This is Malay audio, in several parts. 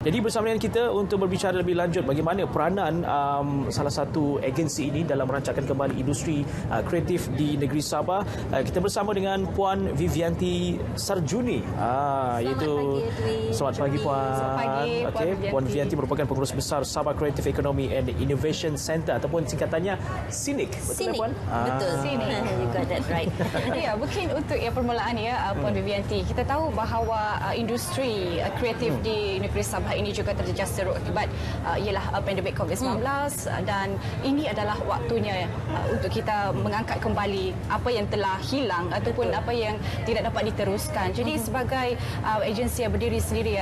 Jadi bersama dengan kita untuk berbicara lebih lanjut bagaimana peranan salah satu agensi ini dalam merancangkan kembali industri kreatif di negeri Sabah. Kita bersama dengan Puan Vivianti Sarjuni. Selamat pagi Puan. Selamat pagi Okey, Puan Vivianti merupakan pengurus besar Sabah Creative Economy and Innovation Centre ataupun singkatannya SINIC. Betul Puan? Betul, SINIC. You got that right. Ya, mungkin untuk permulaan Puan Vivianti, kita tahu bahawa industri kreatif di negeri Sabah ini juga terjejas teruk akibat ialah pandemik COVID-19 dan ini adalah waktunya untuk kita mengangkat kembali apa yang telah hilang ataupun apa yang tidak dapat diteruskan. Jadi sebagai agensi yang berdiri sendiri,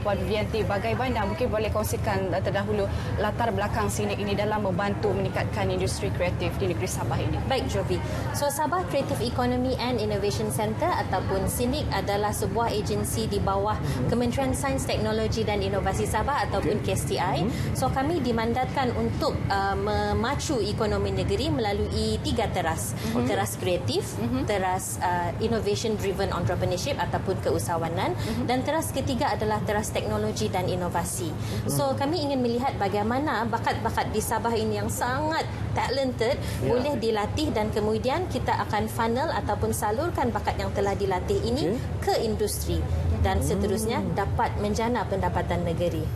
Puan Vivianti, bagaimana mungkin boleh kongsikan terdahulu latar belakang SINIC ini dalam membantu meningkatkan industri kreatif di negeri Sabah ini? Baik, Jovi. So, Sabah Creative Economy and Innovation Centre ataupun SINIC adalah sebuah agensi di bawah Kementerian Sains, Teknologi dan Inovasi Sabah ataupun KSTI. So, kami dimandatkan untuk memacu ekonomi negeri melalui 3 teras. Teras kreatif, teras innovation driven entrepreneurship ataupun keusahawanan, dan teras ketiga adalah teras teknologi dan inovasi. So, kami ingin melihat bagaimana bakat-bakat di Sabah ini yang sangat talented boleh dilatih dan kemudian kita akan funnel ataupun salurkan bakat yang telah dilatih ini ke industri dan seterusnya dapat menjana pendapatan negeri.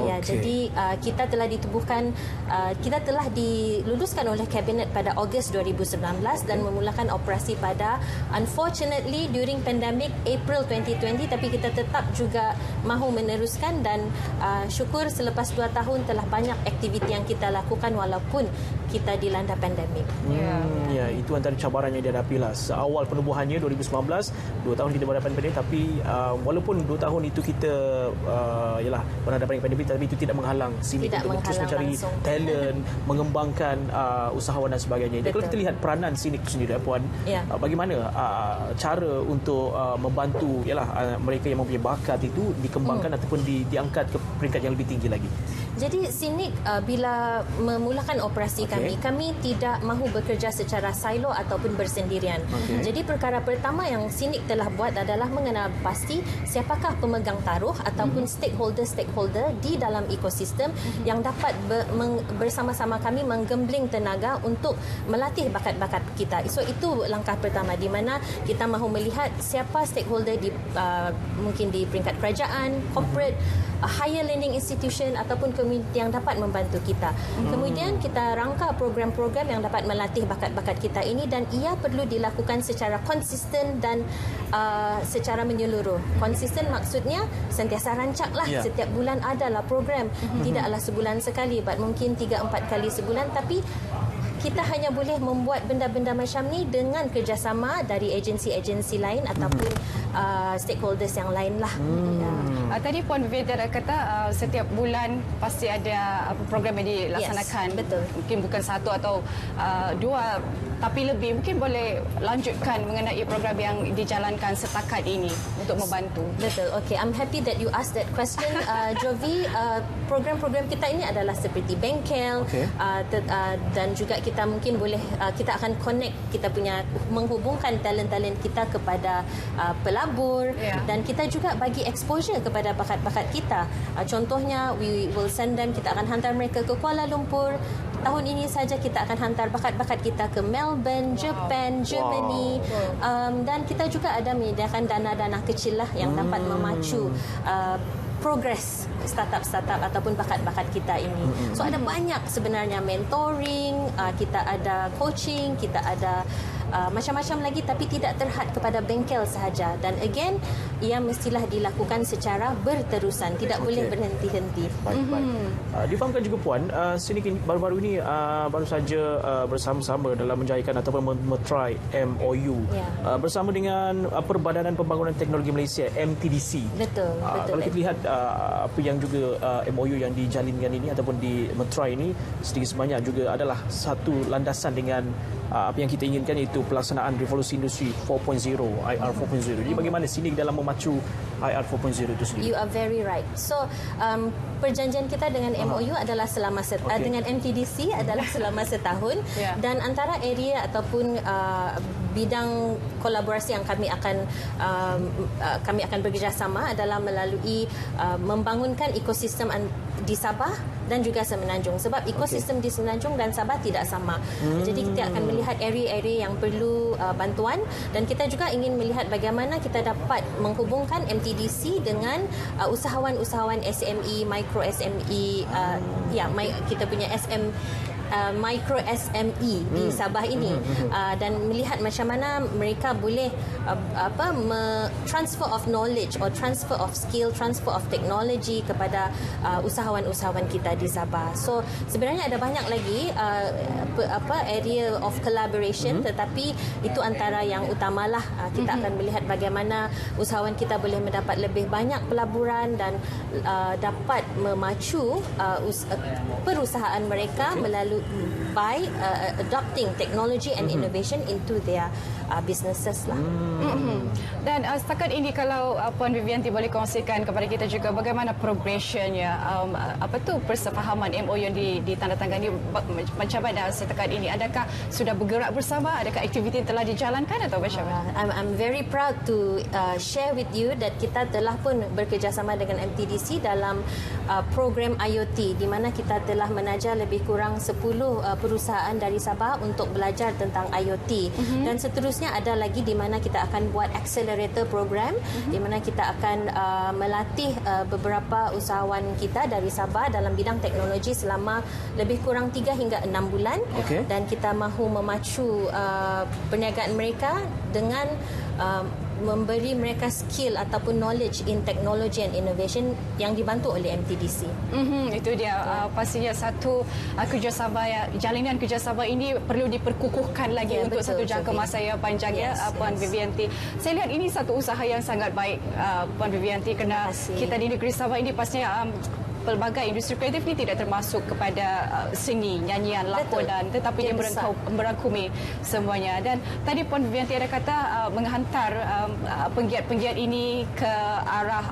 Ya, jadi kita telah ditubuhkan, kita telah diluluskan oleh Kabinet pada Ogos 2019 dan memulakan operasi pada, unfortunately during pandemic April 2020, tapi kita tetap juga mahu meneruskan dan syukur selepas 2 tahun telah banyak aktiviti yang kita lakukan walaupun kita dilanda pandemik. Ya, itu antara cabaran yang dihadapi lah. Seawal penubuhannya 2019, 2 tahun kita berhadapan pandemik, tapi walaupun 2 tahun itu kita berhadapan dengan pandemik, tapi itu tidak menghalang SINIC untuk terus mencari talent, mengembangkan usahawan dan sebagainya. Dan kalau kita lihat peranan SINIC itu sendiri, Puan, bagaimana cara untuk membantu mereka yang mempunyai bakat itu dikembangkan ataupun diangkat ke peringkat yang lebih tinggi lagi? Jadi SINIC bila memulakan operasi kami tidak mahu bekerja secara silo ataupun bersendirian. Jadi perkara pertama yang SINIC telah buat adalah mengenal pasti siapakah pemegang taruh ataupun stakeholder di dalam ekosistem yang dapat bersama-sama kami menggembling tenaga untuk melatih bakat-bakat kita. So itu langkah pertama di mana kita mahu melihat siapa stakeholder mungkin di peringkat kerajaan, corporate, higher learning institution ataupun community yang dapat membantu kita. Kemudian kita rangka program-program yang dapat melatih bakat-bakat kita ini dan ia perlu dilakukan secara konsisten dan secara menyeluruh. Konsisten maksudnya sentiasa rancaklah, setiap bulan adalah program. Tidaklah sebulan sekali, mungkin 3-4 kali sebulan, tapi kita hanya boleh membuat benda-benda macam ni dengan kerjasama dari agensi-agensi lain ataupun stakeholders yang lain lah. Tadi Puan Vivianti kata setiap bulan pasti ada program yang dilaksanakan. Yes, betul. Mungkin bukan 1 atau 2 tapi lebih. Mungkin boleh lanjutkan mengenai program yang dijalankan setakat ini untuk membantu. Betul. Okay, I'm happy that you asked that question, Jovi. Program-program kita ini adalah seperti bengkel, dan juga kita mungkin boleh kita akan connect, kita punya menghubungkan talent-talent kita kepada pelabur, dan kita juga bagi exposure kepada bakat-bakat kita. Contohnya, we will send them, kita akan hantar mereka ke Kuala Lumpur. Tahun ini saja kita akan hantar bakat-bakat kita ke Melbourne, Japan, Germany, dan kita juga ada menyediakan dana-dana kecil lah yang dapat memacu progress startup ataupun bakat-bakat kita ini. So ada banyak sebenarnya mentoring, kita ada coaching, kita ada macam-macam lagi, tapi tidak terhad kepada bengkel sahaja. Dan again, ia mestilah dilakukan secara berterusan, tidak boleh berhenti-henti. Baik. Difahamkan juga Puan, SINIC baru-baru ini baru saja bersama-sama dalam menjayakan ataupun memeterai MOU bersama dengan Perbadanan Pembangunan Teknologi Malaysia, MTDC. Betul. Kalau kita lihat apa yang juga MOU yang dijalinkan ini ataupun dimeterai ini sedikit sebanyak juga adalah satu landasan dengan apa yang kita inginkan, iaitu pelaksanaan revolusi industri 4.0, IR 4.0. Jadi bagaimana SINIC dalam memacu IR 4.0 itu sendiri? You are very right. So perjanjian kita dengan MOU adalah selama dengan MTDC adalah selama setahun dan antara area ataupun bidang kolaborasi yang kami akan bekerjasama adalah melalui membangunkan ekosistem di Sabah dan juga Semenanjung, sebab ekosistem di Semenanjung dan Sabah tidak sama. Jadi kita akan melihat area-area yang perlu bantuan dan kita juga ingin melihat bagaimana kita dapat menghubungkan MTDC dengan usahawan-usahawan SME, micro SME, kita punya micro SME di Sabah ini dan melihat macam mana mereka boleh transfer of knowledge or transfer of skill, transfer of technology kepada usahawan-usahawan kita di Sabah. So sebenarnya ada banyak lagi area of collaboration, tetapi itu antara yang utamalah. Kita akan melihat bagaimana usahawan kita boleh mendapat lebih banyak pelaburan dan dapat memacu perusahaan mereka melalui by adopting technology and innovation into their businesses lah. Dan setakat ini kalau Puan Vivianti boleh kongsikan kepada kita juga bagaimana progressionnya, persefahaman MOU yang ditandatangani macam mana setakat ini? Adakah sudah bergerak bersama? Adakah aktiviti telah dijalankan atau macam mana? I'm very proud to share with you that kita telah pun bekerjasama dengan MTDC dalam program IoT di mana kita telah menajar lebih kurang 10 perusahaan dari Sabah untuk belajar tentang IoT dan seterusnya ada lagi di mana kita akan buat accelerator program di mana kita akan melatih beberapa usahawan kita dari Sabah dalam bidang teknologi selama lebih kurang 3 hingga 6 bulan dan kita mahu memacu perniagaan mereka dengan memberi mereka skill ataupun knowledge in technology and innovation yang dibantu oleh MTDC. Itu dia pastinya satu kerjasama, jalinan kerjasama ini perlu diperkukuhkan lagi untuk satu jangka masa yang panjang Puan Vivianti. Saya lihat ini satu usaha yang sangat baik Puan Vivianti kerana kita di negeri Sabah ini pastinya pelbagai industri kreatif ini tidak termasuk kepada seni, nyanyian, lakonan, tetapi dia merangkumi semuanya. Dan tadi Puan Vivianti ada kata menghantar penggiat-penggiat ini ke arah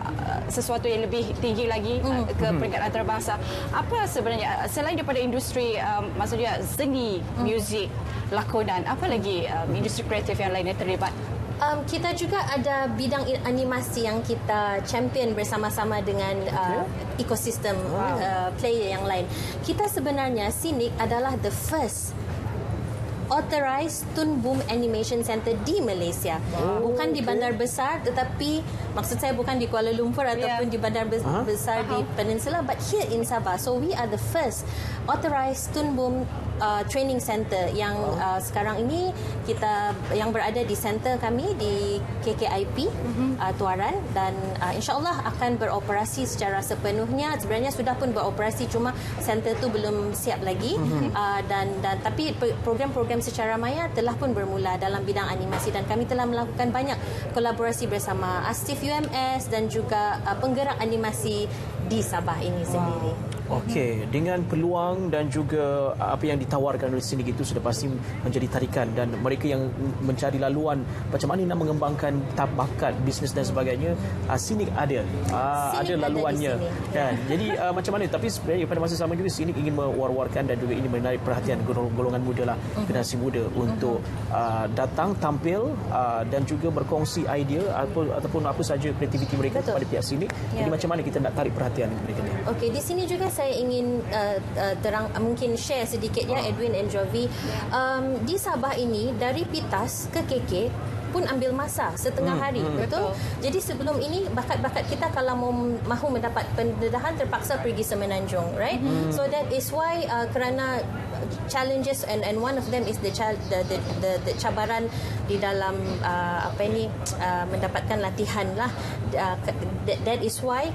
sesuatu yang lebih tinggi lagi, ke peringkat antarabangsa. Apa sebenarnya selain daripada industri maksudnya seni, muzik, lakonan, apa lagi industri kreatif yang lain yang terlibat? Kita juga ada bidang animasi yang kita champion bersama-sama dengan ekosistem player yang lain. Kita sebenarnya Sinik adalah the first authorized Toon Boom Animation Center di Malaysia. Bukan di bandar besar, tetapi maksud saya bukan di Kuala Lumpur ataupun di bandar besar di Peninsula, but here in Sabah. So we are the first authorized Toon Boom training center yang sekarang ini kita yang berada di center kami di KKIP Tuaran dan insya-Allah akan beroperasi secara sepenuhnya. Sebenarnya sudah pun beroperasi, cuma center tu belum siap lagi dan tapi program-program secara maya telah pun bermula dalam bidang animasi dan kami telah melakukan banyak kolaborasi bersama Astif UMS dan juga penggerak animasi di Sabah ini sendiri. Okey, dengan peluang dan juga apa yang ditawarkan oleh Sinik itu sudah pasti menjadi tarikan dan mereka yang mencari laluan macam mana nak mengembangkan bakat bisnes dan sebagainya, Sinik ada laluannya kan. Jadi macam mana, tapi sebenarnya pada masa sama juga Sinik ingin mewar-warkan dan juga ingin menarik perhatian golongan muda lah, generasi muda untuk datang tampil dan juga berkongsi idea ataupun apa saja kreativiti mereka kepada pihak Sinik. Jadi macam mana kita nak tarik perhatian mereka ni? Okey, di sini juga saya ingin mungkin share sedikit Edwin and Jovi. Di Sabah ini dari Pitas ke KK pun ambil masa setengah hari, betul? Jadi sebelum ini bakat-bakat kita kalau mahu mendapat pendedahan terpaksa pergi Semenanjung, right? So that is why kerana challenges and one of them is the cabaran di dalam mendapatkan latihan lah That is why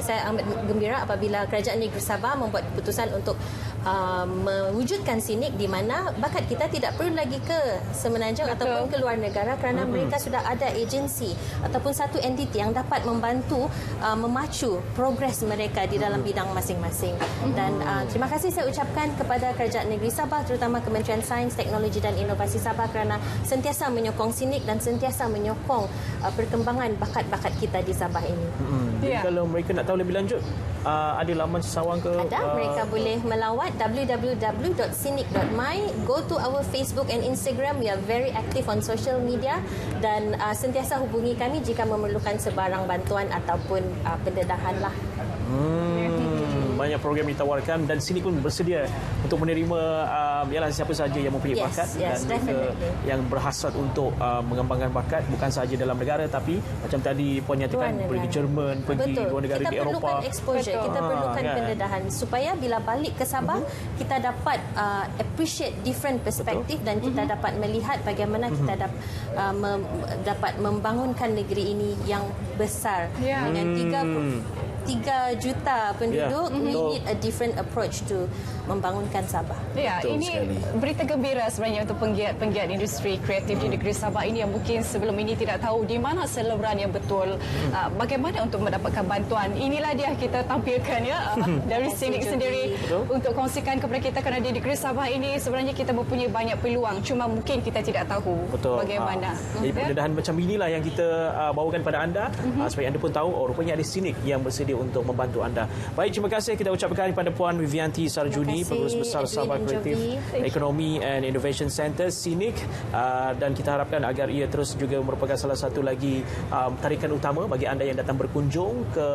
saya amat gembira apabila Kerajaan Negeri Sabah membuat keputusan untuk mewujudkan Sinik di mana bakat kita tidak perlu lagi ke Semenanjung ataupun ke luar negara kerana mereka sudah ada agensi ataupun satu entiti yang dapat membantu memacu progres mereka di dalam bidang masing-masing. Dan terima kasih saya ucapkan kepada Kerajaan Negeri Sabah, terutama Kementerian Sains, Teknologi dan Inovasi Sabah kerana sentiasa menyokong Sinik dan sentiasa menyokong perkembangan bakat-bakat kita di Sabah ini. Jadi kalau mereka nak tahu lebih lanjut, ada laman sawang ke? Ada, mereka boleh melawat www.sinik.my. Go to our Facebook and Instagram. We are very active on social media dan sentiasa hubungi kami jika memerlukan sebarang bantuan ataupun pendedahan lah. Banyak program ditawarkan dan sini pun bersedia untuk menerima siapa sahaja yang mempunyai bakat dan mereka yang berhasrat untuk mengembangkan bakat bukan sahaja dalam negara tapi macam tadi Puan nyatakan pergi Jerman, pergi luar negara di Eropah. Kita perlukan exposure, kita perlukan pendedahan supaya bila balik ke Sabah kita dapat appreciate different perspektif dan kita dapat melihat bagaimana kita dapat membangunkan negeri ini yang besar dengan 3 juta penduduk. We need a different approach to membangunkan Sabah. Ya, ini berita gembira sebenarnya untuk penggiat industri kreatif di negeri Sabah ini yang mungkin sebelum ini tidak tahu di mana saluran yang betul, bagaimana untuk mendapatkan bantuan. Inilah dia kita tampilkan dari Sinik sendiri untuk kongsikan kepada kita kerana di negeri Sabah ini sebenarnya kita mempunyai banyak peluang cuma mungkin kita tidak tahu bagaimana. Jadi pendedahan macam inilah yang kita bawakan pada anda supaya anda pun tahu rupanya ada Sinik yang bersedia untuk membantu anda. Baik, terima kasih kita ucapkan kepada Puan Vivianti Sarjuni, Pengurus Besar Sabah Kreatif Ekonomi and Innovation Center Sinik, dan kita harapkan agar ia terus juga merupakan salah satu lagi tarikan utama bagi anda yang datang berkunjung ke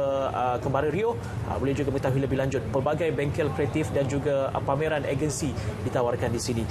Kembara Rio. Boleh juga mengetahui lebih lanjut pelbagai bengkel kreatif dan juga pameran agensi ditawarkan di sini.